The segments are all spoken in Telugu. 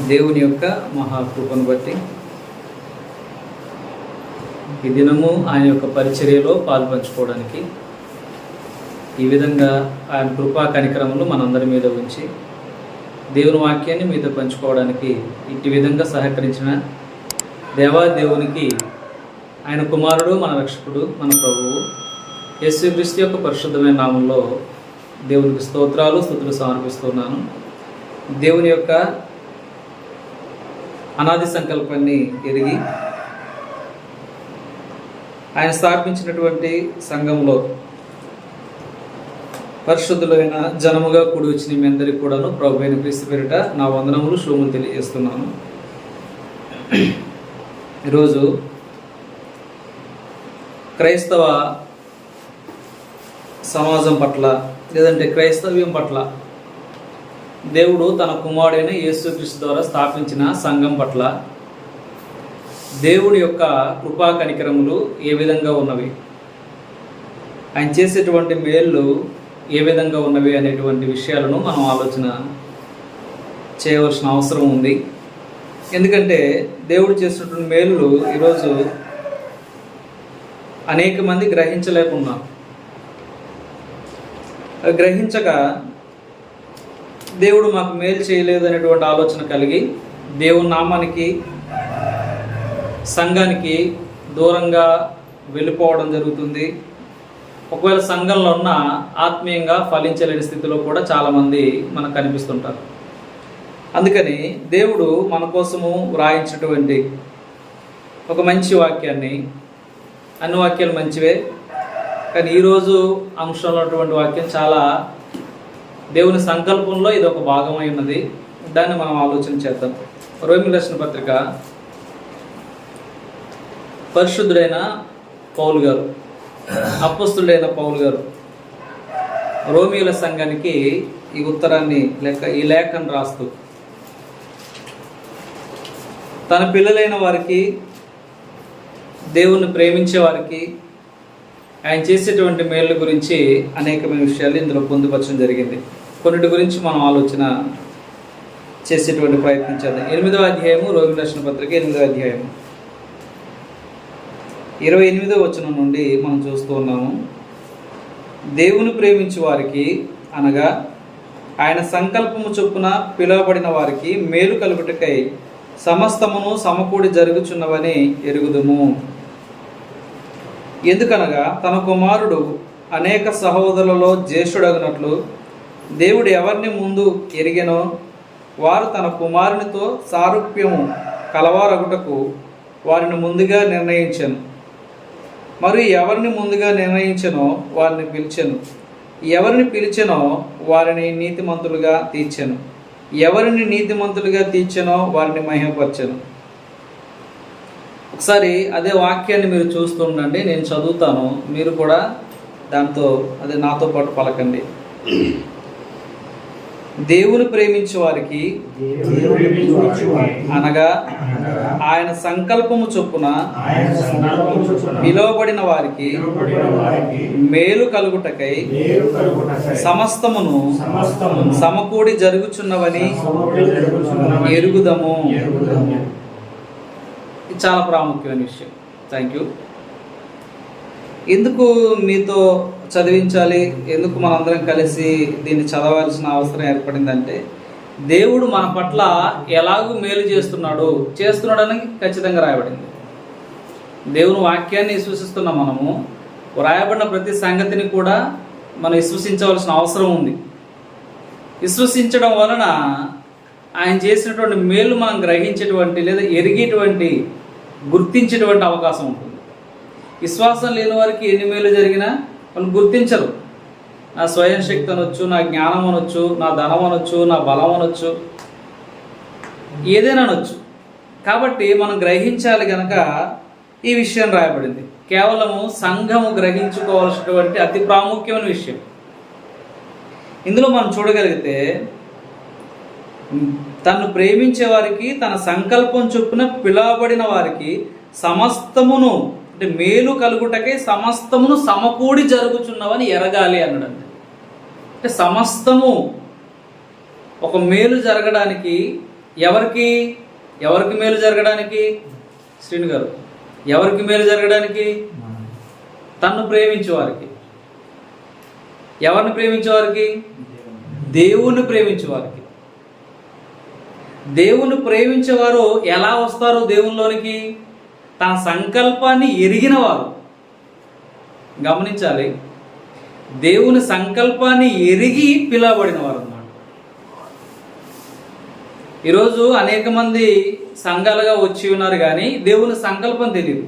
దేవుని యొక్క మహాకృపను బట్టి ఈ దినము ఆయన యొక్క పరిచర్యలో పాల్పంచుకోవడానికి ఈ విధంగా ఆయన కృపా కనికరములు మనందరి మీద ఉంచి దేవుని వాక్యాన్ని మీతో పంచుకోవడానికి ఇట్టి విధంగా సహకరించిన దేవునికి ఆయన కుమారుడు, మన రక్షకుడు, మన ప్రభువు యేసుక్రీస్తు యొక్క పరిశుద్ధమైన నామంలో దేవునికి స్తోత్రాలు, స్తుతులు సమర్పిస్తున్నాను. దేవుని యొక్క అనాది సంకల్పాన్ని ఎరిగి ఆయన స్థాపించినటువంటి సంఘంలో పరిశుద్ధులైన జనముగా కూడి వచ్చిన మీ అందరికీ కూడాను ప్రభు అయిన క్రీస్తు పేరిట నా వందనములు, శుభములు తెలియజేస్తున్నాను. ఈరోజు క్రైస్తవ సమాజం పట్ల, లేదంటే క్రైస్తవ్యం పట్ల దేవుడు తన కుమారుడైన యేసుక్రీస్తు ద్వారా స్థాపించిన సంఘం పట్ల దేవుడి యొక్క కృపా కనికరములు ఏ విధంగా ఉన్నవి, ఆయన చేసేటువంటి మేళ్ళు ఏ విధంగా ఉన్నవి అనేటువంటి విషయాలను మనం ఆలోచన చేయవలసిన అవసరం ఉంది. ఎందుకంటే దేవుడు చేసినటువంటి మేళ్ళు ఈరోజు అనేక మంది గ్రహించలేకున్నారు. గ్రహించక దేవుడు మాకు మేలు చేయలేదు అనేటువంటి ఆలోచన కలిగి దేవుని నామానికి, సంఘానికి దూరంగా వెళ్ళిపోవడం జరుగుతుంది. ఒకవేళ సంఘంలో ఉన్న ఆత్మీయంగా ఫలించలేని స్థితిలో కూడా చాలామంది మనకు కనిపిస్తుంటారు. అందుకని దేవుడు మన కోసము వ్రాయించినటువంటి ఒక మంచి వాక్యాన్ని, అన్ని వాక్యాలు మంచివే, కానీ ఈరోజు అంశంలో ఉన్నటువంటి వాక్యం చాలా దేవుని సంకల్పంలో ఇది ఒక భాగమై ఉన్నది. దాన్ని మనం ఆలోచన చేద్దాం. రోమీయులకు రాసిన పత్రిక పరిశుద్ధుడైన పౌలు గారు, అపొస్తలుడైన పౌలు గారు రోమీయుల సంఘానికి ఈ ఉత్తరాన్ని ఈ లేఖను రాస్తూ తన పిల్లలైన వారికి, దేవుణ్ణి ప్రేమించే వారికి ఆయన చేసేటువంటి మేళ్ళ గురించి అనేకమైన విషయాలు ఇందులో పొందుపరచడం జరిగింది. కొన్నిటి గురించి మనం ఆలోచన చేసేటువంటి ప్రయత్నం చేద్దాం. 8వ అధ్యాయము, రోమీయులకు రాసిన పత్రిక 8వ అధ్యాయము 28వ వచనం నుండి మనం చూస్తూ ఉన్నాము. దేవుని ప్రేమించే వారికి, అనగా ఆయన సంకల్పము చొప్పున పిలువబడిన వారికి మేలు కలుగుటకై సమస్తమును సమకూడి జరుగుచున్నవని ఎరుగుదుము. ఎందుకనగా తన కుమారుడు అనేక సహోదరులలో జ్యేష్ఠుడగినట్లు దేవుడు ఎవరిని ముందు ఎరిగెనో వారు తన కుమారునితో సారూప్యము కలవారగుటకు వారిని ముందుగా నిర్ణయించెను. మరియు ఎవరిని ముందుగా నిర్ణయించెనో వారిని పిలిచెను, ఎవరిని పిలిచెనో వారిని నీతిమంతులుగా తీర్చెను, ఎవరిని నీతిమంతులుగా తీర్చెనో వారిని మహిమపరచెను. ఒకసారి అదే వాక్యాన్ని మీరు చూస్తూ ఉండండి, నేను చదువుతాను, మీరు కూడా దాంతో అదే నాతో పాటు పలకండి. దేవుని ప్రేమించే వారికి, అనగా ఆయన సంకల్పము చొప్పున పిలువబడిన వారికి మేలు కలుగుటకై సమస్తమును సమకూడి జరుగుచున్నవని ఎరుగుదము. ఇది చాలా ప్రాముఖ్యమైన విషయం. Thank you. ఎందుకు మీతో చదివించాలి, ఎందుకు మనందరం కలిసి దీన్ని చదవాల్సిన అవసరం ఏర్పడిందంటే, దేవుడు మన పట్ల ఎలాగూ మేలు చేస్తున్నాడని ఖచ్చితంగా రాయబడింది. దేవుని వాక్యాన్ని విశ్వసిస్తున్న మనము రాయబడిన ప్రతి సంగతిని కూడా మనం విశ్వసించవలసిన అవసరం ఉంది. విశ్వసించడం వలన ఆయన చేసినటువంటి మేలు మనం గ్రహించేటువంటి లేదా ఎరిగేటువంటి, గుర్తించేటువంటి అవకాశం ఉంటుంది. విశ్వాసం లేని వారికి ఎన్ని మేలు జరిగినా వాళ్ళు గుర్తించరు. నా స్వయం శక్తి అనొచ్చు, నా జ్ఞానం అనొచ్చు, నా ధనం అనొచ్చు, నా బలం అనొచ్చు, ఏదైనా అనొచ్చు. కాబట్టి మనం గ్రహించాలి కనుక ఈ విషయం రాయబడింది. కేవలము సంఘము గ్రహించుకోవాల్సినటువంటి అతి ప్రాముఖ్యమైన విషయం. ఇందులో మనం చూడగలిగితే, తను ప్రేమించే వారికి, తన సంకల్పం చొప్పున పిలువబడిన వారికి సమస్తమును, అంటే మేలు కలుగుటకే సమస్తమును సమకూడి జరుగుచున్నవని ఎరగాలి అన్నాడు. అంటే సమస్తము ఒక మేలు జరగడానికి ఎవరికి ఎవరికి మేలు జరగడానికి? శ్రీను గారు, ఎవరికి మేలు జరగడానికి? తన్ను ప్రేమించే వారికి. ఎవరిని ప్రేమించే వారికి? దేవుణ్ణి ప్రేమించే వారికి. దేవుణ్ణి ప్రేమించేవారు ఎలా వస్తారు దేవునిలోనికి? తన సంకల్పాన్ని ఎరిగిన వారు. గమనించాలి, దేవుని సంకల్పాన్ని ఎరిగి పిలువబడిన వారు అన్నమాట. ఈరోజు అనేక మంది సంఘాలుగా వచ్చి ఉన్నారు, కానీ దేవుని సంకల్పం తెలియదు.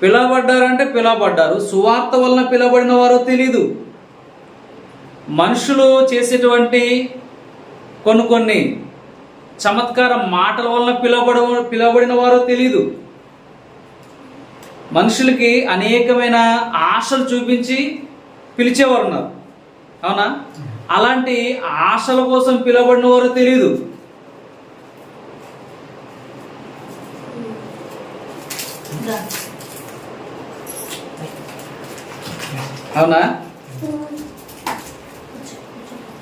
పిలువబడ్డారంటే పిలువబడ్డారు, సువార్త వలన పిలువబడిన వారో తెలీదు. మనుషులు చేసేటువంటి కొన్ని చమత్కార మాటల వలన పిలువబడిన వారో తెలీదు. మనుషులకి అనేకమైన ఆశలు చూపించి పిలిచేవారు ఉన్నారు, అవునా? అలాంటి ఆశల కోసం పిలువబడిన వారో తెలీదు. అవునా?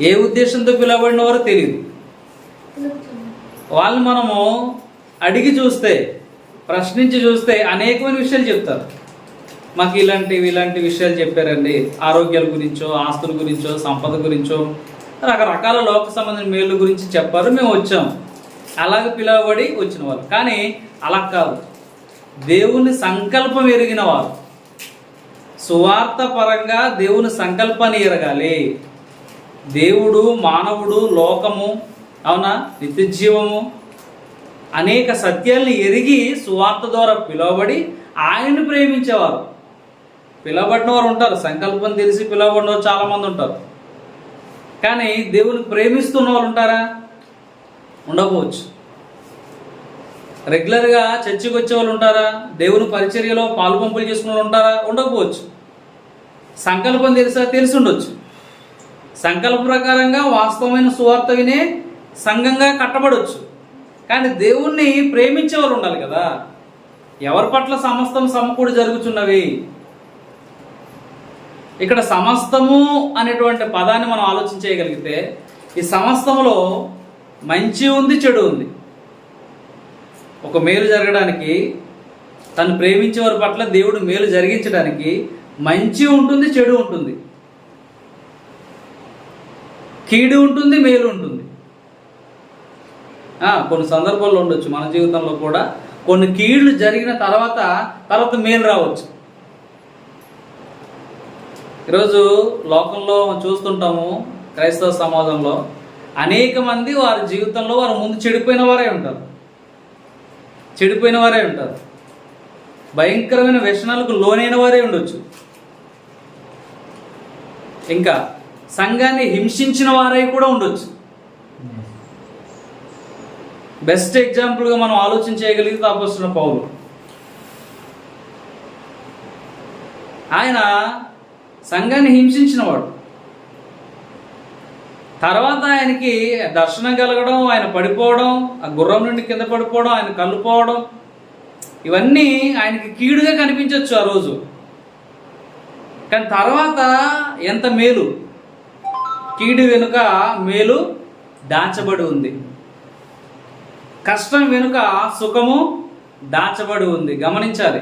ఏ ఉద్దేశంతో పిలువబడిన వారో తెలియదు. వాళ్ళు మనము అడిగి చూస్తే, ప్రశ్నించి చూస్తే అనేకమైన విషయాలు చెప్తారు. మాకు ఇలాంటి విషయాలు చెప్పారండి, ఆరోగ్యాల గురించో, ఆస్తుల గురించో, సంపద గురించో, రకరకాల లోక సంబంధించిన మేలు గురించి చెప్పారు, మేము వచ్చాం. అలాగే పిలువబడి వచ్చిన వాళ్ళు. కానీ అలా కాదు, దేవుని సంకల్పం ఎరిగిన వారు. సువార్త పరంగా దేవుని సంకల్పాన్ని ఎరగాలి. దేవుడు, మానవుడు, లోకము, అవునా, నిత్య జీవము, అనేక సత్యాల్ని ఎరిగి సువార్త ద్వారా పిలువబడి ఆయన్ని ప్రేమించేవారు. పిలువబడిన వారు ఉంటారు, సంకల్పం తెలిసి పిలువబడిన వారు చాలామంది ఉంటారు. కానీ దేవుని ప్రేమిస్తున్న వాళ్ళు ఉంటారా? ఉండకపోవచ్చు. రెగ్యులర్గా చర్చికి వచ్చే వాళ్ళు ఉంటారా? దేవుని పరిచర్యలో పాలుపంపులు చేసుకున్న వాళ్ళు ఉంటారా? ఉండకపోవచ్చు. సంకల్పం తెలిసి ఉండొచ్చు. సంకల్ప ప్రకారంగా వాస్తవమైన సువార్త వినే సంఘంగా కట్టబడవచ్చు. కానీ దేవుణ్ణి ప్రేమించే వాళ్ళు ఉండాలి కదా. ఎవరి పట్ల సమస్తం సమకూడి జరుగుతున్నవి? ఇక్కడ సమస్తము అనేటువంటి పదాన్ని మనం ఆలోచించగలిగితే, ఈ సమస్తములో మంచి ఉంది, చెడు ఉంది. ఒక మేలు జరగడానికి, తను ప్రేమించే వారి పట్ల దేవుడు మేలు జరిగించడానికి మంచి ఉంటుంది, చెడు ఉంటుంది, కీడు ఉంటుంది, మేలు ఉంటుంది. కొన్ని సందర్భాల్లో ఉండొచ్చు మన జీవితంలో కూడా, కొన్ని కీళ్లు జరిగిన తర్వాత మేలు రావచ్చు. ఈరోజు లోకంలో చూస్తుంటాము, క్రైస్తవ సమాజంలో అనేక మంది వారి జీవితంలో వారు ముందు చెడిపోయిన వారే ఉంటారు. భయంకరమైన వ్యసనాలకు లోనైన వారే ఉండొచ్చు. ఇంకా సంఘాన్ని హింసించిన వారై కూడా ఉండొచ్చు. బెస్ట్ ఎగ్జాంపుల్గా మనం ఆలోచించగలిగితే అపోస్తలుడైన పౌలు. ఆయన సంఘాన్ని హింసించినవాడు. తర్వాత ఆయనకి దర్శనం కలగడం, ఆయన పడిపోవడం, ఆ గుర్రం నుండి కింద పడిపోవడం, ఆయన కళ్ళు పోవడం, ఇవన్నీ ఆయనకి కీడుగా కనిపించవచ్చు ఆ రోజు. కానీ తర్వాత ఎంత మేలు, కీడు వెనుక మేలు దాచబడి ఉంది. కష్టం వెనుక సుఖము దాచబడి ఉంది. గమనించాలి.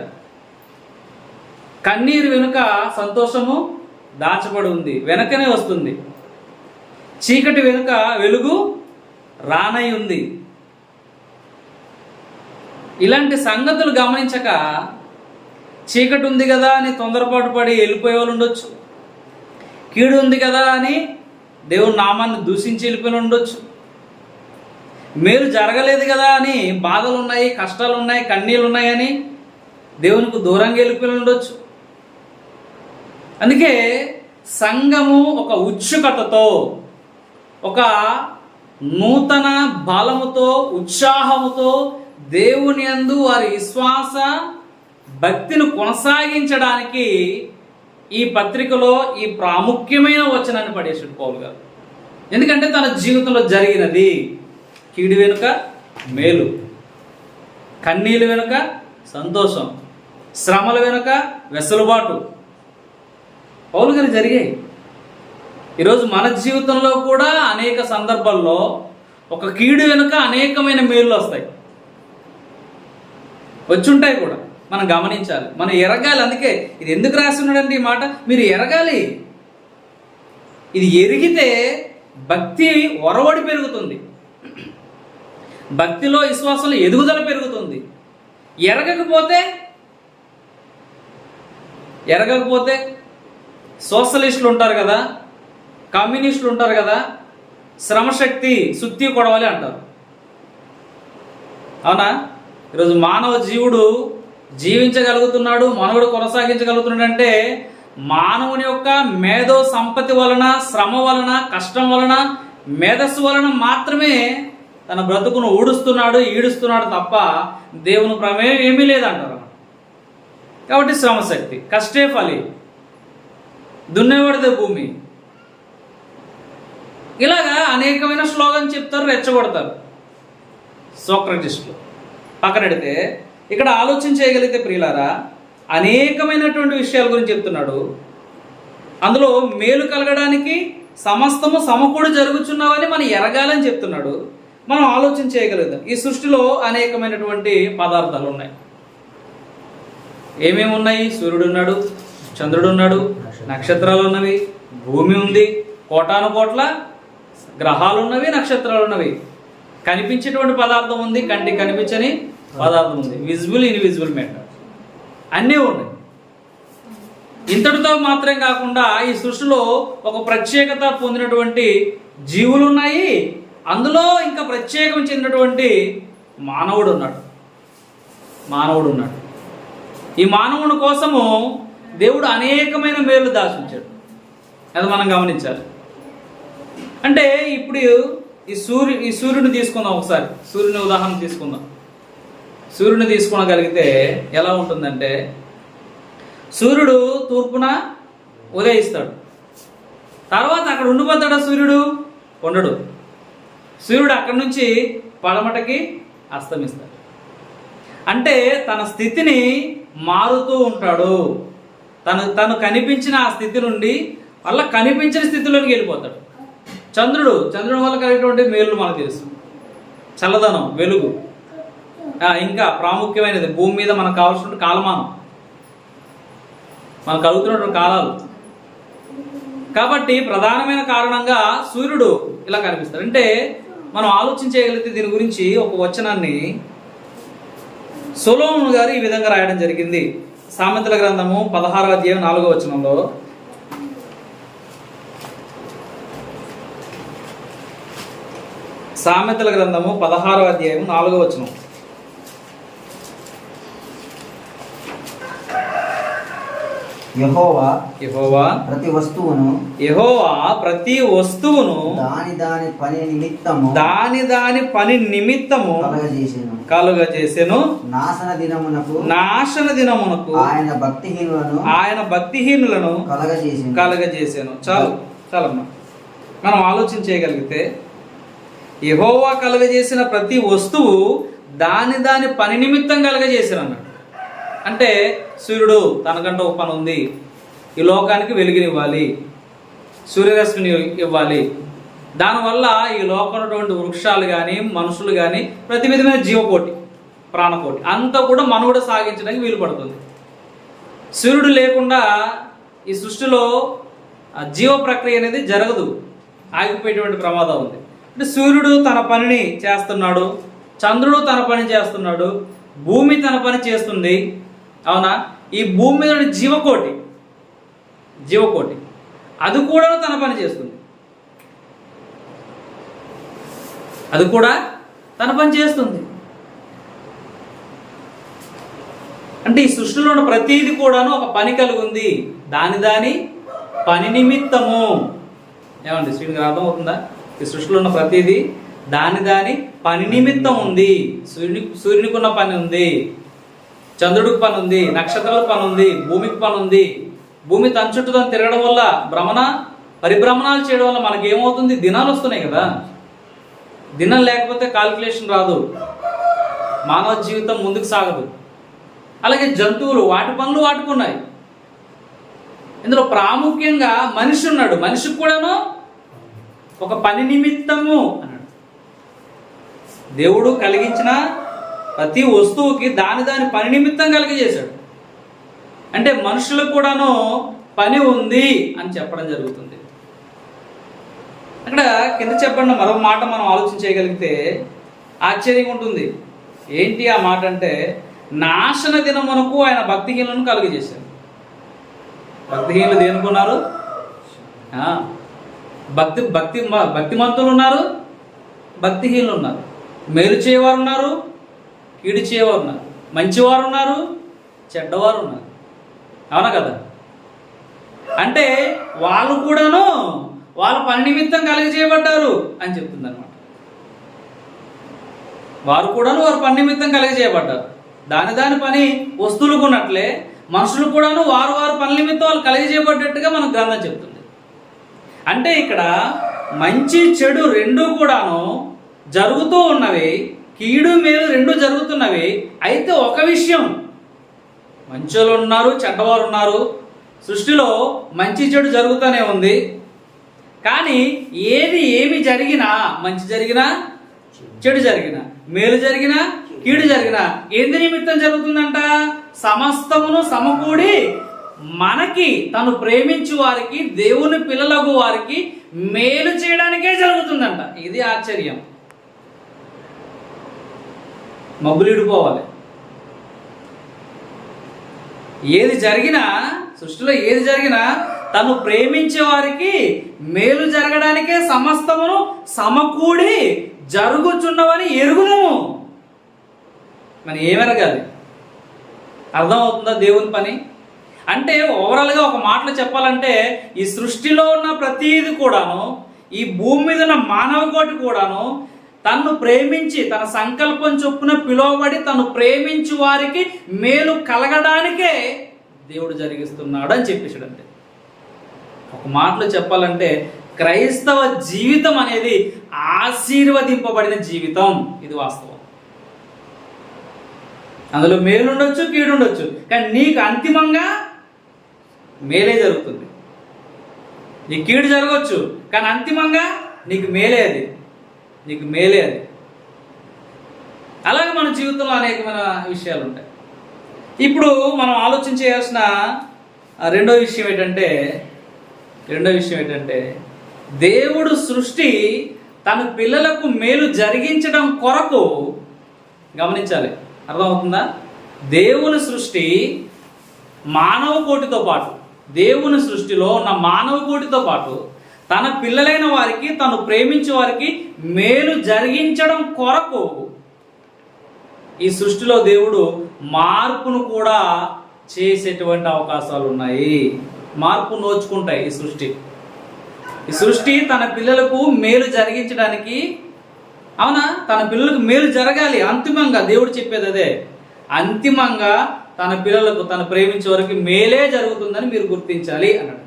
కన్నీరు వెనుక సంతోషము దాచబడి ఉంది, వెనకనే వస్తుంది. చీకటి వెనుక వెలుగు రానై ఉంది. ఇలాంటి సంగతులు గమనించక చీకటి ఉంది కదా అని తొందరపాటు పడి వెళ్ళిపోయే వాళ్ళు ఉండొచ్చు. కీడు ఉంది కదా అని దేవుని నామాన్ని దూషించి వెళ్ళిపోయి ఉండొచ్చు. మేలు జరగలేదు కదా అని బాధలు ఉన్నాయి, కష్టాలు ఉన్నాయి, కన్నీళ్ళు ఉన్నాయని దేవునికి దూరంగా వెళ్ళిపోయి ఉండొచ్చు. అందుకే సంఘము ఒక ఉత్సుకతతో, ఒక నూతన బలముతో, ఉత్సాహముతో దేవుని యందు వారి విశ్వాస భక్తిని కొనసాగించడానికి ఈ పత్రికలో ఈ ప్రాముఖ్యమైన వచనాన్ని పడేసాడు పౌలు గారు. ఎందుకంటే తన జీవితంలో జరిగినది కీడు వెనుక మేలు, కన్నీళ్ళు వెనుక సంతోషం, శ్రమల వెనుక వెసులుబాటు పౌలు గారు జరిగాయి. ఈరోజు మన జీవితంలో కూడా అనేక సందర్భాల్లో ఒక కీడు వెనుక అనేకమైన మేళ్ళు వస్తాయి, వచ్చుంటాయి కూడా. మనం గమనించాలి, మనం ఎరగాలి. అందుకే ఇది ఎందుకు రాస్తున్నాడంటే ఈ మాట, మీరు ఎరగాలి. ఇది ఎరిగితే భక్తి ఒరవడి పెరుగుతుంది, భక్తిలో విశ్వాసంలో ఎదుగుదల పెరుగుతుంది. ఎరగకపోతే సోషలిస్టులు ఉంటారు కదా, కమ్యూనిస్టులు ఉంటారు కదా, శ్రమశక్తి సుత్తి కొడవాలి అంటారు. అవునా? ఈరోజు మానవ జీవుడు జీవించగలుగుతున్నాడు, మనుగడ కొనసాగించగలుగుతున్నాడు అంటే మానవుని యొక్క మేధో సంపత్తి వలన, శ్రమ వలన, కష్టం వలన, మేధస్సు వలన మాత్రమే తన బ్రతుకును ఈడుస్తున్నాడు తప్ప దేవుని ప్రమేయం ఏమీ లేదంటారు. కాబట్టి శ్రమశక్తి, కష్టే ఫలి, దున్నేవాడిదే భూమి, ఇలాగా అనేకమైన స్లోగన్ చెప్తారు, రెచ్చగొడతారు సోక్రటిస్టులు. పక్కనెడితే ఇక్కడ ఆలోచన చేయగలిగితే ప్రియులారా, అనేకమైనటువంటి విషయాల గురించి చెప్తున్నాడు. అందులో మేలు కలగడానికి సమస్తము సమకూడి జరుగుతున్నవని మనం ఎరగాలని చెప్తున్నాడు. మనం ఆలోచన చేయగలుగుతాం. ఈ సృష్టిలో అనేకమైనటువంటి పదార్థాలు ఉన్నాయి. ఏమేమి ఉన్నాయి? సూర్యుడు ఉన్నాడు, చంద్రుడు ఉన్నాడు, నక్షత్రాలు ఉన్నవి, భూమి ఉంది, కోటాను కోట్ల గ్రహాలు ఉన్నవి, నక్షత్రాలు ఉన్నవి, కనిపించేటువంటి పదార్థం ఉంది, కంటికి కనిపించని పదార్థం ఉంది, విజిబుల్ ఇన్విజిబుల్ మ్యాటర్ అన్నీ ఉన్నాయి. ఇంతటితో మాత్రం కాకుండా ఈ సృష్టిలో ఒక ప్రత్యేకత పొందినటువంటి జీవులు ఉన్నాయి. అందులో ఇంకా ప్రత్యేకం చెందినటువంటి మానవుడు ఉన్నాడు. ఈ మానవుని కోసము దేవుడు అనేకమైన మేలు దాచుంచాడు. అది మనం గమనించాలి. అంటే ఇప్పుడు ఈ సూర్యుని తీసుకుందాం. ఒకసారి సూర్యుని ఉదాహరణ తీసుకుందాం. సూర్యుని తీసుకునగలిగితే ఎలా ఉంటుందంటే, సూర్యుడు తూర్పున ఉదయిస్తాడు, తర్వాత అక్కడ ఉండిపోతాడా సూర్యుడు? ఉండడు. సూర్యుడు అక్కడి నుంచి పడమటకి అస్తమిస్తాడు. అంటే తన స్థితిని మారుతూ ఉంటాడు. తను కనిపించిన ఆ స్థితి నుండి మళ్ళీ కనిపించిన స్థితిలోకి వెళ్ళిపోతాడు. చంద్రుడు వల్ల కలిగినటువంటి మేలు మనకు తెలుసు. చల్లదనం, వెలుగు, ఇంకా ప్రాముఖ్యమైనది భూమి మీద మనకు కావాల్సిన కాలమానం, మనకు కలుగుతున్నటువంటి కాలాలు. కాబట్టి ప్రధానమైన కారణంగా సూర్యుడు ఇలా కనిపిస్తాడు. అంటే మనం ఆలోచించగలిగితే దీని గురించి ఒక వచనాన్ని సొలొమోను గారు ఈ విధంగా రాయడం జరిగింది. సామెతల గ్రంథము 16వ అధ్యాయం 4వ వచనంలో, సామెతల గ్రంథము 16వ అధ్యాయం 4వ వచనం, యెహోవా ప్రతి వస్తువును దాని పని నిమిత్తము కలుగజేసెను. నాశన దినమునకు ఆయన భక్తిహీనులను కలుగజేసెను. చాలమ్మా. మనం ఆలోచన చేయగలిగితే యెహోవా కలుగజేసిన ప్రతి వస్తువు దాని పని నిమిత్తం కలుగజేసిన అన్నాడు. అంటే సూర్యుడు తనకంటే ఒక పని ఉంది, ఈ లోకానికి వెలుగునివ్వాలి, సూర్యరశ్మిని ఇవ్వాలి. దానివల్ల ఈ లోకంలో ఉన్నటువంటి వృక్షాలు కానీ, మనుషులు కానీ, ప్రతి విధమైన జీవకోటి, ప్రాణకోటి అంతా కూడా మనుగడ సాగించడానికి వీలు పడుతుంది. సూర్యుడు లేకుండా ఈ సృష్టిలో జీవ ప్రక్రియ అనేది జరగదు, ఆగిపోయేటువంటి ప్రమాదం ఉంది. అంటే సూర్యుడు తన పనిని చేస్తున్నాడు, చంద్రుడు తన పని చేస్తున్నాడు, భూమి తన పని చేస్తుంది. అవునా? ఈ భూమి మీద జీవకోటి అది కూడా తన పని చేస్తుంది. అంటే ఈ సృష్టిలో ఉన్న ప్రతీది కూడాను ఒక పని కలిగి ఉంది, దాని పని నిమిత్తము. ఏమండి శ్రీనికి అర్థం అవుతుందా? ఈ సృష్టిలో ఉన్న ప్రతీది దాని పని నిమిత్తం ఉంది. సూర్యునికి ఉన్న పని ఉంది, చంద్రుడికి పని ఉంది, నక్షత్రాలకు పని ఉంది, భూమికి పని ఉంది. భూమి తన చుట్టూ తను తిరగడం వల్ల పరిభ్రమణాలు చేయడం వల్ల మనకి ఏమవుతుంది? దినాలు వస్తున్నాయి కదా. దినం లేకపోతే కాల్కులేషన్ రాదు, మానవ జీవితం ముందుకు సాగదు. అలాగే జంతువులు వాటి పనులు వాటికి ఉన్నాయి. ఇందులో ప్రాముఖ్యంగా మనిషి ఉన్నాడు. మనిషికి కూడాను ఒక పని నిమిత్తము అన్నాడు. దేవుడు కలిగించిన ప్రతి వస్తువుకి దాని పని నిమిత్తం కలిగజేశాడు. అంటే మనుషులకు కూడాను పని ఉంది అని చెప్పడం జరుగుతుంది. అక్కడ కింద చెప్పండి మరో మాట మనం ఆలోచన చేయగలిగితే ఆశ్చర్యంగా ఉంటుంది. ఏంటి ఆ మాట అంటే, నాశన దినమునకు ఆయన భక్తిహీనులను కలుగజేశారు. భక్తిహీనులు దేనుకున్నారు? భక్తిమంతులు ఉన్నారు, భక్తిహీనులు ఉన్నారు. మేలు చేయవారు ఉన్నారు, కీడు చేయవారు ఉన్నారు. మంచివారు ఉన్నారు, చెడ్డవారు ఉన్నారు. అవునా కదా? అంటే వాళ్ళు కూడాను వాళ్ళ పని నిమిత్తం కలిగజేయబడ్డారు అని చెప్తుంది అనమాట. వారు కూడాను వారి పని నిమిత్తం కలిగజేయబడ్డారు. దాని పని వస్తువులకు ఉన్నట్లే మనుషులు కూడాను వారు పని నిమిత్తం వాళ్ళు కలిగజేయబడ్డట్టుగా మనకు గ్రంథం చెప్తుంది. అంటే ఇక్కడ మంచి చెడు రెండూ కూడాను జరుగుతూ ఉన్నవి, కీడు మేలు రెండూ జరుగుతున్నవి. అయితే ఒక విషయం, మంచోళ్ళు ఉన్నారు, చెడ్డవారు ఉన్నారు. సృష్టిలో మంచి చెడు జరుగుతూనే ఉంది. కానీ ఏమి జరిగినా, మంచి జరిగినా చెడు జరిగినా, మేలు జరిగినా కీడు జరిగినా ఏంది నిమిత్తం జరుగుతుందంట? సమస్తమును సమకూడి మనకి, తను ప్రేమించు వారికి, దేవుని పిల్లలకు వారికి మేలు చేయడానికే జరుగుతుందంట. ఇది ఆశ్చర్యం. మబ్బులిడిపోవాలి. ఏది జరిగినా, సృష్టిలో ఏది జరిగినా తను ప్రేమించే వారికి మేలు జరగడానికే సమస్తమును సమకూడి జరుగుచున్నవని ఎరుగుదాము. మనం ఏమెరగాలి? అర్థమవుతుందా దేవుని పని? అంటే ఓవరాల్గా ఒక మాటలో చెప్పాలంటే, ఈ సృష్టిలో ఉన్న ప్రతీది కూడాను, ఈ భూమి మీద ఉన్న మానవ కోటి కూడాను తన్ను ప్రేమించి, తన సంకల్పం చొప్పున పిలువబడి తను ప్రేమించు వారికి మేలు కలగడానికే దేవుడు జరిగిస్తున్నాడు అని చెప్పేసాడు. అంతే. ఒక మాటలో చెప్పాలంటే క్రైస్తవ జీవితం అనేది ఆశీర్వదింపబడిన జీవితం. ఇది వాస్తవం. అందులో మేలు ఉండొచ్చు, కీడు ఉండొచ్చు, కానీ నీకు అంతిమంగా మేలే జరుగుతుంది. నీ కీడు జరగవచ్చు, కానీ అంతిమంగా నీకు మేలే అది. అలాగే మన జీవితంలో అనేకమైన విషయాలు ఉంటాయి. ఇప్పుడు మనం ఆలోచన చేయాల్సిన రెండో విషయం ఏంటంటే దేవుడు సృష్టి తన పిల్లలకు మేలు జరిగించడం కొరకు, గమనించాలి, అర్థమవుతుందా? దేవుని సృష్టి మానవ కోటితో పాటు, దేవుని సృష్టిలో ఉన్న మానవ కోటితో పాటు తన పిల్లలైన వారికి, తను ప్రేమించే వారికి మేలు జరిగించడం కొరకు ఈ సృష్టిలో దేవుడు మార్పును కూడా చేసేటువంటి అవకాశాలు ఉన్నాయి. మార్పు నోచుకుంటాయి ఈ సృష్టి తన పిల్లలకు మేలు జరిగించడానికి. అవునా? తన పిల్లలకు మేలు జరగాలి. అంతిమంగా దేవుడు చెప్పేది అదే. అంతిమంగా తన పిల్లలకు, తను ప్రేమించే వరకు మేలే జరుగుతుందని మీరు గుర్తించాలి అన్నాడు.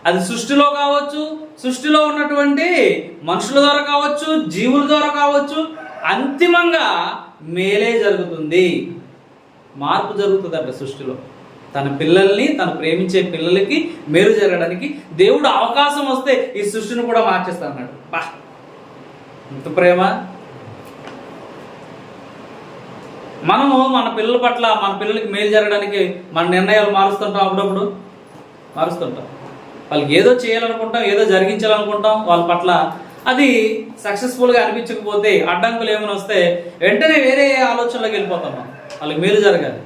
అది సృష్టిలో కావచ్చు, సృష్టిలో ఉన్నటువంటి మనుషుల ద్వారా కావచ్చు, జీవుల ద్వారా కావచ్చు, అంతిమంగా మేలే జరుగుతుంది. మార్పు జరుగుతుందట సృష్టిలో. తన పిల్లల్ని, తను ప్రేమించే పిల్లలకి మేలు జరగడానికి దేవుడు అవకాశం వస్తే ఈ సృష్టిని కూడా మార్చేస్తా అన్నాడు. బా, ఎంత ప్రేమ! మనము మన పిల్లల పట్ల, మన పిల్లలకి మేలు జరగడానికి మన నిర్ణయాలు మారుస్తుంటాం. అప్పుడప్పుడు మారుస్తుంటాం. వాళ్ళకి ఏదో చేయాలనుకుంటాం, ఏదో జరిగించాలనుకుంటాం. వాళ్ళ పట్ల అది సక్సెస్ఫుల్గా అనిపించకపోతే, అడ్డంకులు ఏమైనా వస్తే వెంటనే వేరే ఆలోచనలోకి వెళ్ళిపోతాం. మనం వాళ్ళకి మేలు జరగాలి.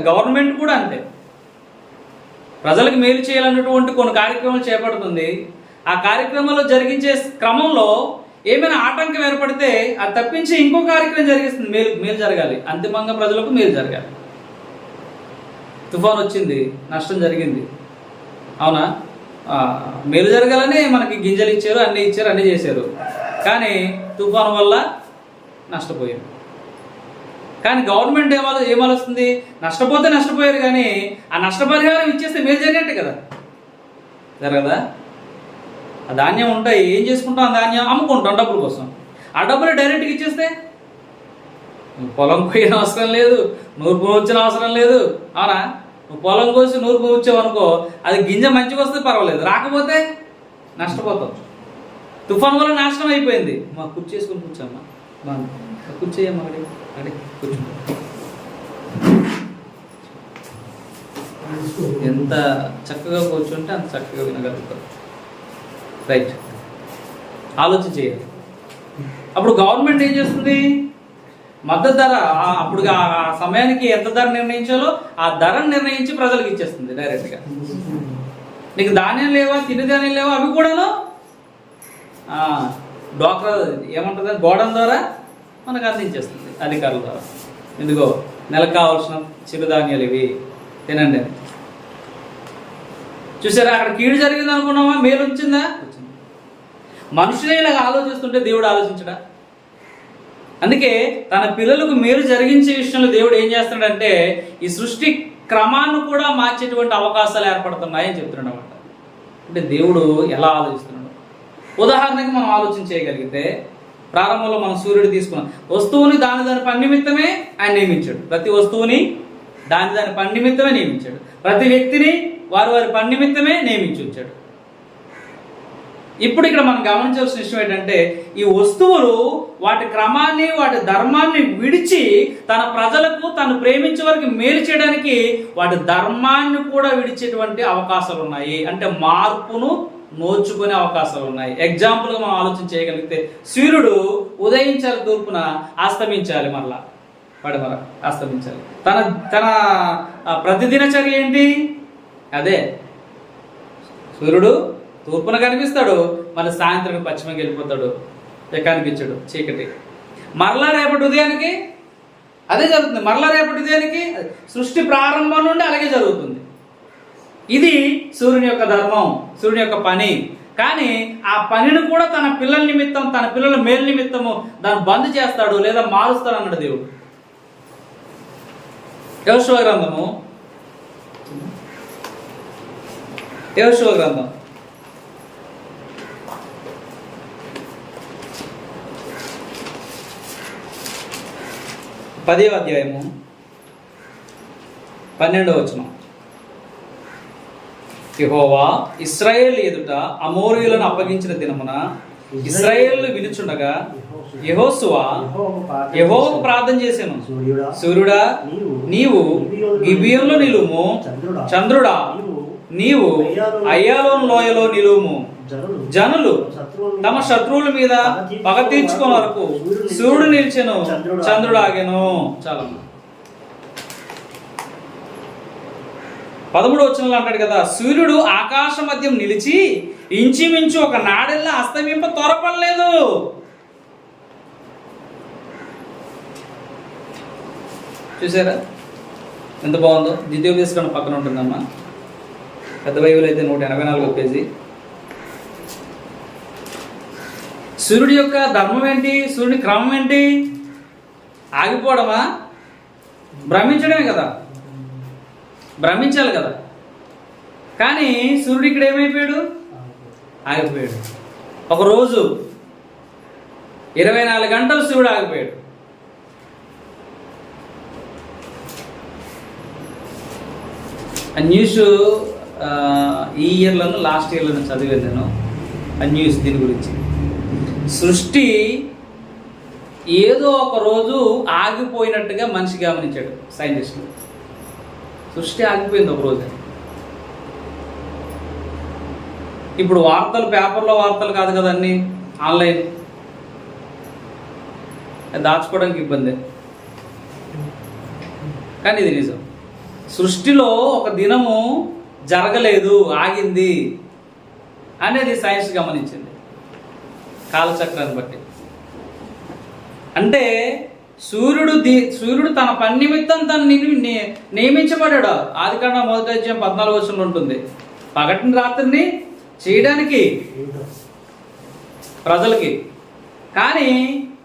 గవర్నమెంట్ కూడా అంతే. ప్రజలకు మేలు చేయాలన్నటువంటి కొన్ని కార్యక్రమాలు చేపడుతుంది. ఆ కార్యక్రమాలు జరిగించే క్రమంలో ఏమైనా ఆటంకం ఏర్పడితే అది తప్పించి ఇంకో కార్యక్రమం జరిగిస్తుంది. మేలు జరగాలి, అంతిమంగా ప్రజలకు మేలు జరగాలి. తుఫాన్ వచ్చింది, నష్టం జరిగింది. అవునా? మేలు జరగాలని మనకి గింజలు ఇచ్చారు, అన్నీ చేశారు. కానీ తుఫాను వల్ల నష్టపోయారు. కానీ గవర్నమెంట్ ఏమలుస్తుంది? నష్టపోతే నష్టపోయారు, కానీ ఆ నష్టపరిహారం ఇచ్చేస్తే మేలు జరిగినట్టే కదా. జరగదా? ఆ ధాన్యం ఉంటాయి, ఏం చేసుకుంటాం? ఆ ధాన్యం అమ్ముకుంటాం డబ్బుల కోసం. ఆ డబ్బులు డైరెక్ట్గా ఇచ్చేస్తే నువ్వు పొలం కోయిన అవసరం లేదు, నూర్పు వచ్చిన అవసరం లేదు. అవునా? నువ్వు పొలం కోసి నూర్పు వచ్చావు అనుకో, అది గింజ మంచిగా వస్తే పర్వాలేదు, రాకపోతే నష్టపోతావు. తుఫాన్ వల్ల నాశనం అయిపోయింది. మా కుర్చీ చేసుకొని కూర్చోమ్మా, కూర్చోయమ్మా, అడి కూర్చో. ఎంత చక్కగా కూర్చుంటే అంత చక్కగా వినగలుగుతారు. రైట్, ఆలోచన చేయాలి. అప్పుడు గవర్నమెంట్ ఏం చేస్తుంది? మద్దతు ధర, అప్పుడు ఆ సమయానికి ఎంత ధర నిర్ణయించాలో ఆ ధరను నిర్ణయించి ప్రజలకు ఇచ్చేస్తుంది డైరెక్ట్గా. నీకు ధాన్యం లేవా, తినే ధాన్యం లేవా, అవి కూడాను డ్వాక్రా ఏమంటుంది గోడం ద్వారా మనకు అందించేస్తుంది అధికారుల ద్వారా. ఎందుకో నెలకు కావాల్సిన చిరుధాన్యాలు ఇవి తినండి అని. చూసారా, అక్కడ కీడు జరిగింది అనుకున్నామా, మేలు వచ్చిందా? వచ్చింది. మనుషులే ఇలా ఆలోచిస్తుంటే దేవుడు ఆలోచించడా? అందుకే తన పిల్లలకు మేలు జరిగించే విషయంలో దేవుడు ఏం చేస్తున్నాడంటే ఈ సృష్టి క్రమాన్ని కూడా మార్చేటువంటి అవకాశాలు ఏర్పడుతున్నాయని చెప్తున్నాడు అన్నమాట. అంటే దేవుడు ఎలా ఆలోచిస్తున్నాడు? ఉదాహరణకి మనం ఆలోచన చేయగలిగితే, ప్రారంభంలో మనం సూర్యుడు తీసుకున్నాం. వస్తువుని దాని పని నిమిత్తమే ఆయన నియమించాడు. ప్రతి వస్తువుని దాని పని నిమిత్తమే నియమించాడు. ప్రతి వ్యక్తిని వారి పని నిమిత్తమే నియమించి ఉంచాడు. ఇప్పుడు ఇక్కడ మనం గమనించాల్సిన విషయం ఏంటంటే, ఈ వస్తువులు వాటి క్రమాన్ని, వాటి ధర్మాన్ని విడిచి తన ప్రజలకు తను ప్రేమించే వారికి మేలు చేయడానికి వాటి ధర్మాన్ని కూడా విడిచేటువంటి అవకాశాలు ఉన్నాయి. అంటే మార్పును నోచుకునే అవకాశాలు ఉన్నాయి. ఎగ్జాంపుల్గా మనం ఆలోచన చేయగలిగితే, సూర్యుడు ఉదయించాలి తూర్పున, అస్తమించాలి మరలా పడమర, అస్తమించాలి. తన ప్రతిదినచర్య ఏంటి? అదే, సూర్యుడు తూర్పున కనిపిస్తాడు, మళ్ళీ సాయంత్రం పశ్చిమకి వెళ్ళిపోతాడు, కనిపించాడు చీకటి. మరలా రేపటి ఉదయానికి అదే జరుగుతుంది. మరలా రేపటి ఉదయానికి సృష్టి ప్రారంభం నుండి అలాగే జరుగుతుంది. ఇది సూర్యుని యొక్క ధర్మం, సూర్యుని యొక్క పని. కానీ ఆ పనిని కూడా తన పిల్లల నిమిత్తం, తన పిల్లల మేలు నిమిత్తము దాన్ని బంద్ చేస్తాడు లేదా మారుస్తాడు అన్నాడు దేవుడు. యెహోషువ గ్రంథము 10వ అధ్యాయము 12వ వచనం. యెహోవా ఇశ్రాయేలు ఎదుట అమోరీయులను అప్పగించిన దినమున ఇశ్రాయేలు వినుచుండగా యెహోషువ యెహోవాకు ప్రార్థన చేశాను. సూర్యుడా నీవు గిబియోనులో నిలువుము, చంద్రుడా నీవు అయ్యాలోను లోయలో నిలువుము. జనులు తమ శత్రువుల మీద పగ తీర్చుకునే వరకు సూర్యుడు నిలిచెను, చంద్రుడు ఆగెను. చాలా 13వ వచనంలో అంటాడు కదా, సూర్యుడు ఆకాశ మధ్యం నిలిచి ఇంచుమించు ఒక నాడెల్లా అస్తమింప త్వరపడలేదు. చూసారా ఎంత బాగుందో? ద్వితీయోపదేశకాండం పక్కన ఉంటుందమ్మా. పెద్ద బైబిల్ అయితే 184వ పేజీ. సూర్యుడి యొక్క ధర్మం ఏంటి? సూర్యుడి క్రమం ఏంటి? ఆగిపోవడమా? భ్రమించడమే కదా, భ్రమించాలి కదా. కానీ సూర్యుడు ఇక్కడ ఏమైపోయాడు? ఆగిపోయాడు. ఒకరోజు 24 గంటలు సూర్యుడు ఆగిపోయాడు. ఆ న్యూస్ ఈ ఇయర్లోనూ లాస్ట్ ఇయర్లోనూ చదివాను నేను ఆ న్యూస్ దీని గురించి. సృష్టి ఏదో ఒక రోజు ఆగిపోయినట్టుగా మనిషి గమనించాడు, సైంటిస్టులు. సృష్టి ఆగిపోయింది ఒక రోజు. ఇప్పుడు వార్తలు పేపర్లో వార్తలు కాదు కదా, అన్నీ ఆన్లైన్, దాచుకోవడానికి ఇబ్బంది. కానీ ఇది నిజం. సృష్టిలో ఒక దినము జరగలేదు, ఆగింది అనేది సైన్స్ గమనించింది కాలచక్రాన్ని బట్టి. అంటే సూర్యుడు తన పని నిమిత్తం తను నియమించబడ్డాడు. ఆదికాండం 1వ అధ్యాయం 14వ వచనంలో ఉంటుంది. పగటిని రాత్రిని చేయడానికి ప్రజలకి. కానీ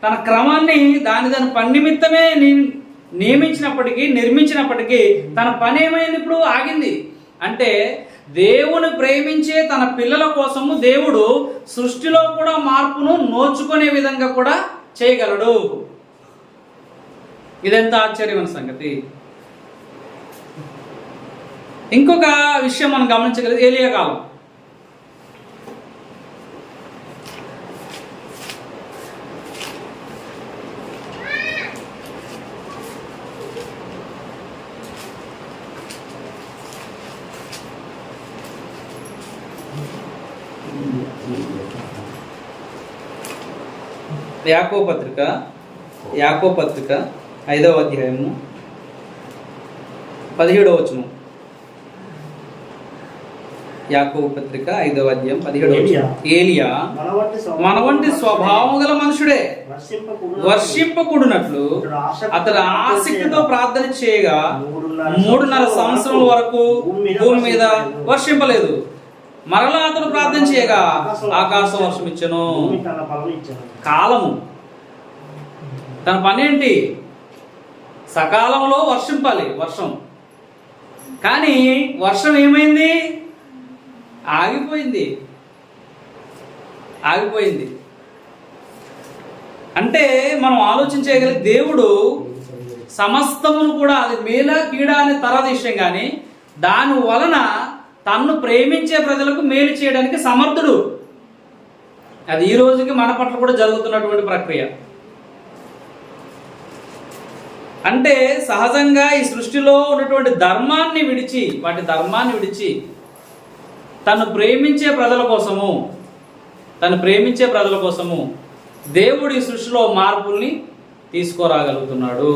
తన క్రమాన్ని దాని పని నిమిత్తమే నిర్మించినప్పటికీ తన పని ఏమైంది? ఇప్పుడు ఆగింది. అంటే దేవుని ప్రేమించే తన పిల్లల కోసము దేవుడు సృష్టిలో కూడా మార్పును నోచుకునే విధంగా కూడా చేయగలడు. ఇదెంత ఆశ్చర్యమైన సంగతి. ఇంకొక విషయం మనం గమనించగలిగేది, ఏలియా కాలం. యాకోబు పత్రిక 5వ అధ్యాయము 17వ వచనం. యాకోబు పత్రిక 5వ అధ్యాయం 17వ వచనం. ఏలియా మన వంటి స్వభావం గల మనుషుడే, వర్షింపకూడునట్లు అతడు ఆసక్తితో ప్రార్థన చేయగా 3.5 సంవత్సరం వరకు భూమి మీద వర్షింపలేదు. మరలా అతడు ప్రార్థన చేయగా ఆకాశం వర్షం ఇచ్చెను. కాలము తన పని ఏంటి? సకాలంలో వర్షింపాలి వర్షం. కానీ వర్షం ఏమైంది? ఆగిపోయింది. అంటే మనం ఆలోచించగలిగే దేవుడు సమస్తమును కూడా, అది మేల కీడ అనే తర్వాత విషయం, కానీ దాని వలన తన్ను ప్రేమించే ప్రజలకు మేలు చేయడానికి సమర్థుడు. అది ఈ రోజుకి మన పట్ల కూడా జరుగుతున్నటువంటి ప్రక్రియ. అంటే సహజంగా ఈ సృష్టిలో ఉన్నటువంటి ధర్మాన్ని విడిచి తను ప్రేమించే ప్రజల కోసము దేవుడు ఈ సృష్టిలో మార్పుల్ని తీసుకురాగలుగుతున్నాడు.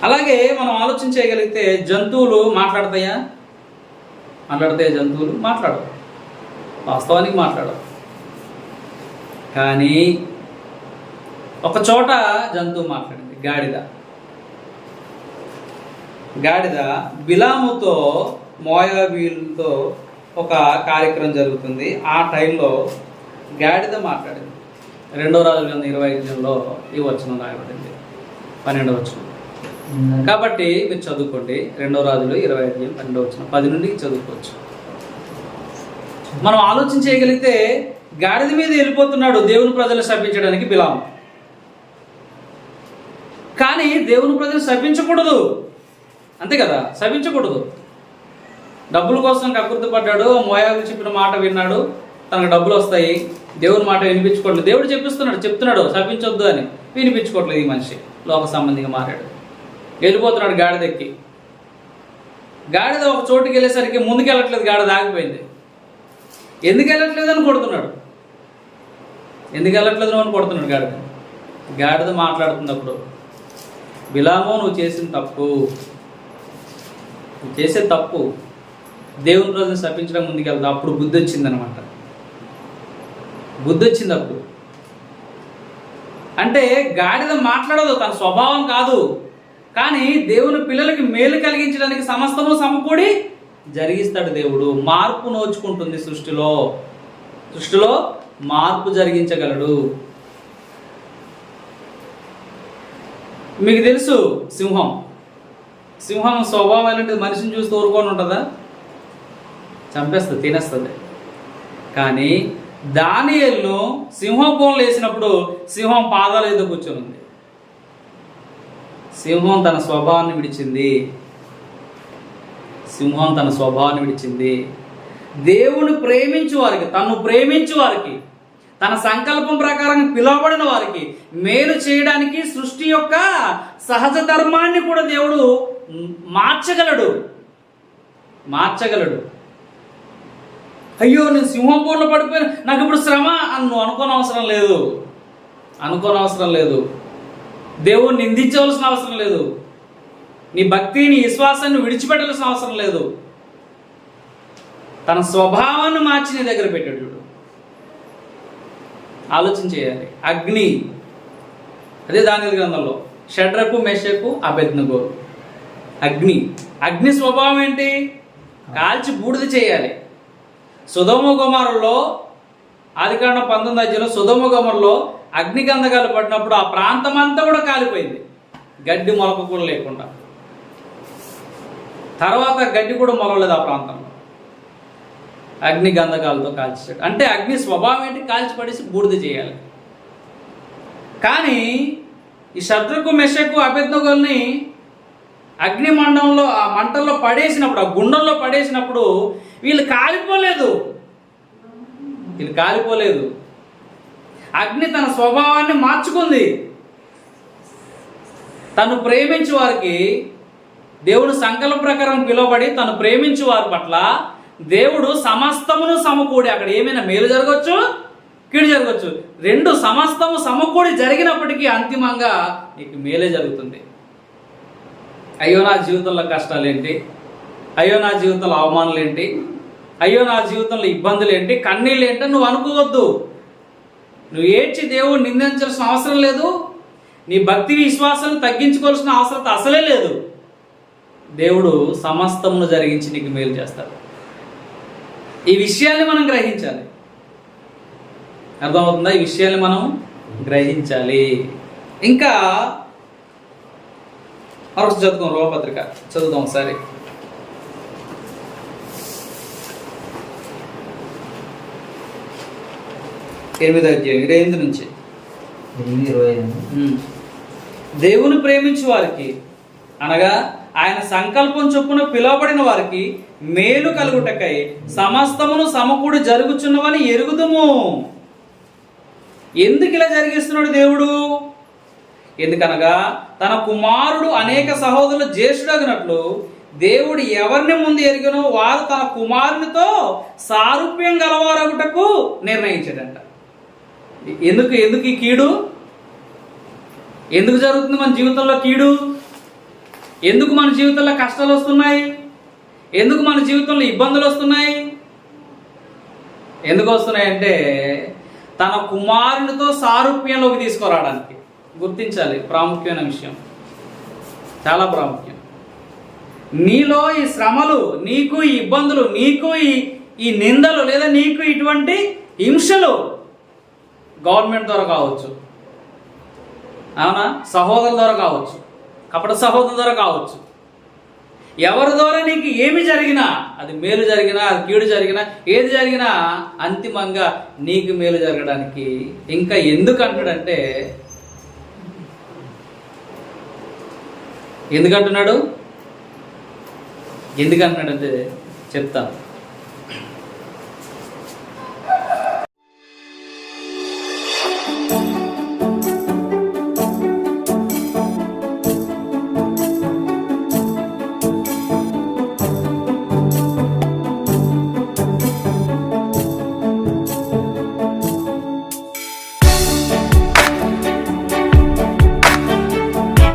అలాగే మనం ఆలోచించగలిగితే జంతువులు మాట్లాడతాయా? జంతువులు మాట్లాడవు, వాస్తవానికి మాట్లాడవు. కానీ ఒక చోట జంతువు మాట్లాడింది, గాడిద బిలాముతో, మోయాబీలతో ఒక కార్యక్రమం జరుగుతుంది. ఆ టైంలో గాడిద మాట్లాడింది. 2వ రాజుల గ్రంథం 25లో ఈ వచనం రాయబడింది, 12వ వచనం. కాబట్టి మీరు చదువుకోండి, 2వ రాజులు 25 12వ వచనం, 10 నుండి చదువుకోవచ్చు. మనం ఆలోచించగలిగితే గాడిద మీద వెళ్ళిపోతున్నాడు దేవుని ప్రజలు శపించడానికి బిలాము. కానీ దేవుని ప్రజలు శపించకూడదు, అంతే కదా, శపించకూడదు. డబ్బుల కోసం కకృతిపడ్డాడు, మోయాబు చెప్పిన మాట విన్నాడు, తనకు డబ్బులు వస్తాయి, దేవుని మాట వినిపించుకోవట్లేదు. దేవుడు చెప్తున్నాడు శపించొద్దు అని, వినిపించుకోవట్లేదు. ఈ మనిషి లోక సంబంధిగా మారాడు, వెళ్ళిపోతున్నాడు గాడిదెక్కి. గాడిద ఒక చోటుకి వెళ్ళేసరికి ముందుకు వెళ్ళట్లేదు, గాడిద ఆగిపోయింది. ఎందుకు వెళ్ళట్లేదు అని కొడుతున్నాడు గాడిద మాట్లాడుతున్నప్పుడు, బిలాము నువ్వు చేసిన తప్పు, దేవుని ప్రజలను శపించడం ముందుకు వెళ్తా. అప్పుడు బుద్ధి వచ్చింది అప్పుడు. అంటే గాడిద మాట్లాడదు, తన స్వభావం కాదు, కానీ దేవుని పిల్లలకి మేలు కలిగించడానికి సమస్తము సమకూడి జరిగిస్తాడు దేవుడు. మార్పు నోచుకుంటుంది సృష్టిలో మార్పు జరిగించగలడు. మీకు తెలుసు, సింహం స్వభావం ఏంటంటే మనిషిని చూస్తూ ఊరుకొని ఉంటుందా? చంపేస్తుంది, తినేస్తుంది. కానీ దానియేలును సింహం బోన్లు వేసినప్పుడు సింహం పాదాల మీద కూర్చొని ఉంది. సింహం తన స్వభావాన్ని విడిచింది. దేవుని ప్రేమించు వారికి, తన సంకల్పం ప్రకారం పిలువబడిన వారికి మేలు చేయడానికి సృష్టి యొక్క సహజ ధర్మాన్ని కూడా దేవుడు మార్చగలడు. అయ్యో నేను సింహం బోన్లో పడిపోయినా, నాకు ఇప్పుడు శ్రమ అని నువ్వు అనుకోని అవసరం లేదు. దేవుణ్ణి నిందించవలసిన అవసరం లేదు. నీ భక్తిని, విశ్వాసాన్ని విడిచిపెట్టాల్సిన అవసరం లేదు. తన స్వభావాన్ని మార్చి నీ దగ్గర పెట్టాడు. చూడు, ఆలోచన చేయాలి. అగ్ని, అదే దానియేలు గ్రంథంలో షడ్రకు, మెషకు, అబేద్నెగో. అగ్ని స్వభావం ఏంటి? కాల్చి బూడిద చేయాలి. సొదొమ గొమొర్రాలో, ఆదికాండం 19వ అధ్యాయంలో సొదొమ గొమొర్రాలో అగ్ని గంధకాలు పడినప్పుడు ఆ ప్రాంతం అంతా కూడా కాలిపోయింది, గడ్డి మొలక కూడా లేకుండా. తర్వాత గడ్డి కూడా మొలవలేదు ఆ ప్రాంతంలో, అగ్ని గంధకాలతో కాల్చాడు. అంటే అగ్ని స్వభావం ఏంటి? కాల్చి పడేసి బూడిద చేయాలి. కానీ ఈ షద్రకు, మెషకు, అబేద్నెగోల్ని అగ్ని మంటల్లో పడేసినప్పుడు, ఆ గుండంలో పడేసినప్పుడు వీళ్ళు కాలిపోలేదు. అగ్ని తన స్వభావాన్ని మార్చుకుంది. తను ప్రేమించు వారికి, దేవుడు సంకల్ప ప్రకారం పిలువబడి తను ప్రేమించు వారి పట్ల దేవుడు సమస్తమును సమకూడి, అక్కడ ఏమైనా మేలు జరగవచ్చు, కీడు జరగవచ్చు. రెండు సమస్తము సమకూడి జరిగినప్పటికీ అంతిమంగా నీకు మేలే జరుగుతుంది. అయ్యో నా జీవితంలో కష్టాలు ఏంటి, అయ్యో నా జీవితంలో అవమానాలు ఏంటి, అయ్యో నా జీవితంలో ఇబ్బందులు ఏంటి, కన్నీళ్ళు ఏంటని నువ్వు అనుకోవద్దు. నువ్వు ఏడ్చి దేవుడు నిందించాల్సిన అవసరం లేదు. నీ భక్తి విశ్వాసాలను తగ్గించుకోవాల్సిన అవసరం అసలే లేదు. దేవుడు సమస్తమును జరిగించి నీకు మేలు చేస్తాడు. ఈ విషయాన్ని మనం గ్రహించాలి. అర్థమవుతుందా? ఈ విషయాన్ని మనం గ్రహించాలి. ఇంకా మరొకటి చదువుతాం, రోమపత్రిక చదువుదాం ఒకసారి. ఎనిమిదో అధ్యాయం 28 నుంచి. దేవుని ప్రేమించు వారికి అనగా ఆయన సంకల్పం చొప్పున పిలువబడిన వారికి మేలు కలుగుటకై సమస్తమును సమకూడి జరుగుచున్నవని ఎరుగుదుము. ఎందుకు ఇలా జరిగిస్తున్నాడు దేవుడు? ఎందుకనగా తన కుమారుడు అనేక సహోదరులు జ్యేష్ఠుడగినట్లు దేవుడు ఎవరిని ముందు ఎరిగినో వారు తన కుమారునితో సారూప్యం గలవారగుటకు నిర్ణయించాడంట. ఎందుకు ఈ కీడు? ఎందుకు జరుగుతుంది మన జీవితంలో కీడు? ఎందుకు మన జీవితంలో కష్టాలు వస్తున్నాయి? ఎందుకు మన జీవితంలో ఇబ్బందులు వస్తున్నాయి? ఎందుకు వస్తున్నాయంటే తన కుమారునితో సారూప్యంలోకి తీసుకురావడానికి. గుర్తించాలి, ప్రాముఖ్యమైన విషయం, చాలా ప్రాముఖ్యం. నీలో ఈ శ్రమలు, నీకు ఈ ఇబ్బందులు, నీకు ఈ నిందలు, లేదా నీకు ఇటువంటి హింసలు గవర్నమెంట్ ద్వారా కావచ్చు, అవునా, సహోదరుల ద్వారా కావచ్చు, కపట సహోదరుల ద్వారా కావచ్చు, ఎవరి ద్వారా నీకు ఏమి జరిగినా, అది మేలు జరిగినా, అది కీడు జరిగినా, ఏది జరిగినా అంతిమంగా నీకు మేలు జరగడానికి. ఇంకా ఎందుకు అంటున్నాడంటే, ఎందుకంటున్నాడంటే చెప్తాను.